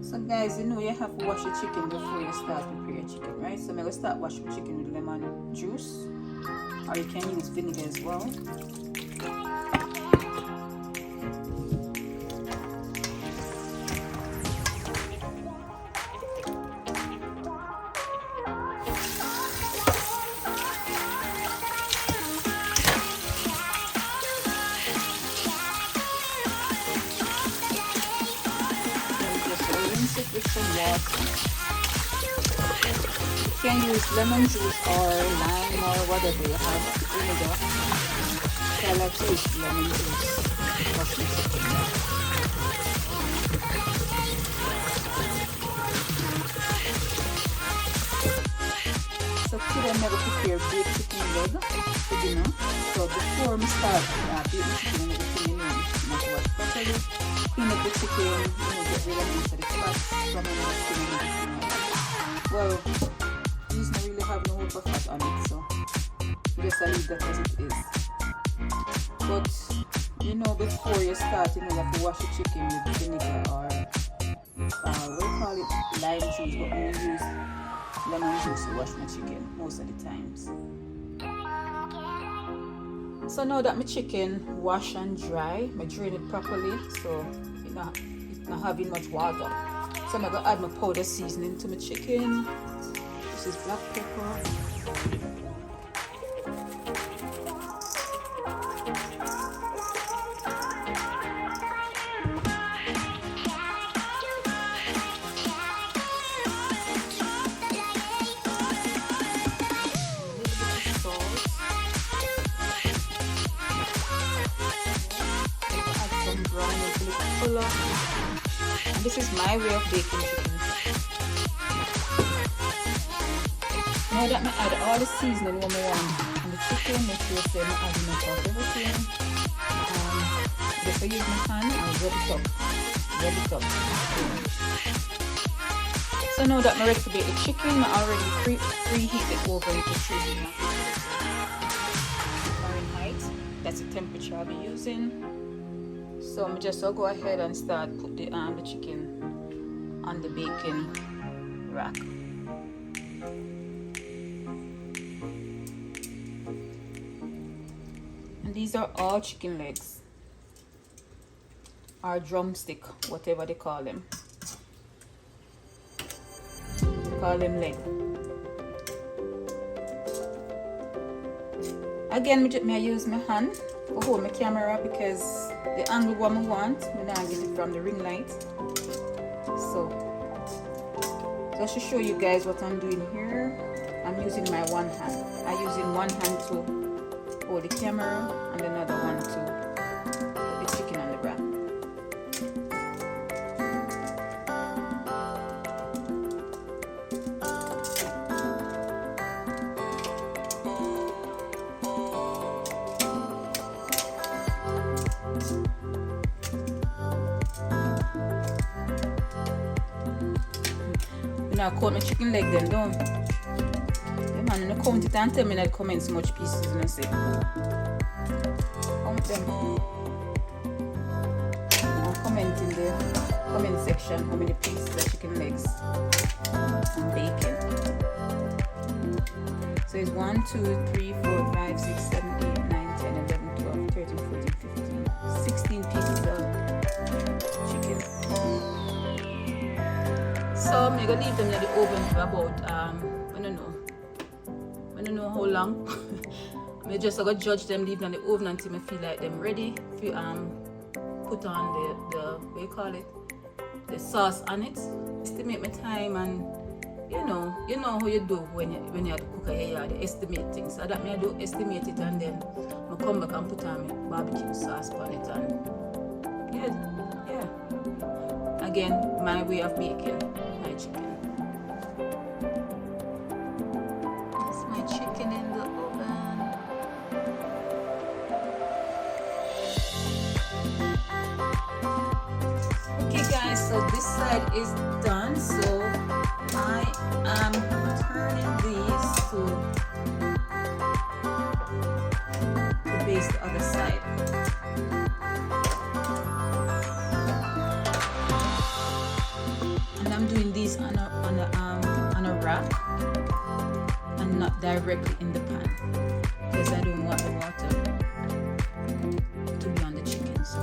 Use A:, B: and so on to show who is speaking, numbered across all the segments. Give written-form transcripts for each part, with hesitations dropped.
A: So guys, you know you have to wash your chicken before you start prepare your chicken, right? So I'm going to start washing my chicken with lemon juice, or you can use vinegar as well. Rinse it with some water. You can use lemon juice or lime or whatever you have. Vinegar. So I like to use lemon juice. Wash my chicken. So today I'm going to prepare baked chicken leg for dinner. So before we start baking chicken, everything you know, not wash properly. Clean up the chicken, get rid of most of the fat from the skin and everything. Well, these don't really have no over fat on it, so just leave that as it is. But you know, before you start, you have to wash the chicken with vinegar or we call it lime juice, but we use lemon juice to wash my chicken most of the times. So now that my chicken wash and dry, I drain it properly so it's not having much water. So I'm going to add my powder seasoning to my chicken. This is black pepper. And this is my way of baking chicken. Now that I add all the seasoning what I want on the chicken, make sure I add enough of everything. Just use my hand and rub it up. So now that I'm ready to bake the chicken, I already preheat it over into 300 Fahrenheit. That's the temperature I'll be using. So I'm just go ahead and start put the chicken on the baking rack. And these are all chicken legs or drumstick, whatever they call them. They call them leg. Again, I use my hand to hold my camera because the angle what I want, I now get it from the ring light. So just to show you guys what I'm doing here, I'm using my one hand. I'm using one hand to hold the camera and another one to put the chicken on the rack. Now count my chicken leg then, don't you? Yeah, man, you count it and tell me in the comments how much pieces you know say. Count them. Now comment in the comment section how many pieces of chicken legs and bacon. So it's 1, 2, 3, 4, 5, 6, 7, 8, 9, 10, 11, 12, 13, 14, 15, 16 pieces of chicken. So I'm gonna leave them in the oven for about I don't know how long. I just gonna judge them, leave them in the oven until I feel like them ready. If you put on the what you call it, the sauce on it. Estimate my time, and you know how you do when you have to cook a yard, you estimate things. So that I do estimate it, and then I come back and put on my barbecue sauce on it, and yeah. Again, my way of baking my chicken. That's my chicken in the oven. Okay guys, so this side is done. So I am turning these to baste the other side. this on a rack and not directly in the pan, because I don't want the water to be on the chicken. So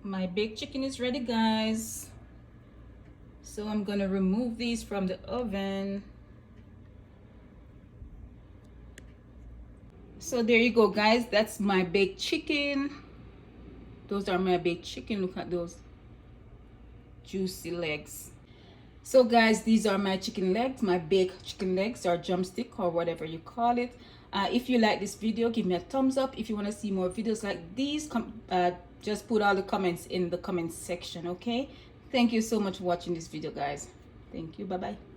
A: my baked chicken is ready, guys. So I'm gonna remove these from the oven. So there you go, guys. That's my baked chicken. Those are my baked chicken. Look at those juicy legs. So guys, these are my chicken legs, my baked chicken legs, or drumstick, or whatever you call it. If you like this video, give me a thumbs up. If you want to see more videos like these, just put all the comments in the comment section. Okay, thank you so much for watching this video, guys. Thank you. Bye bye.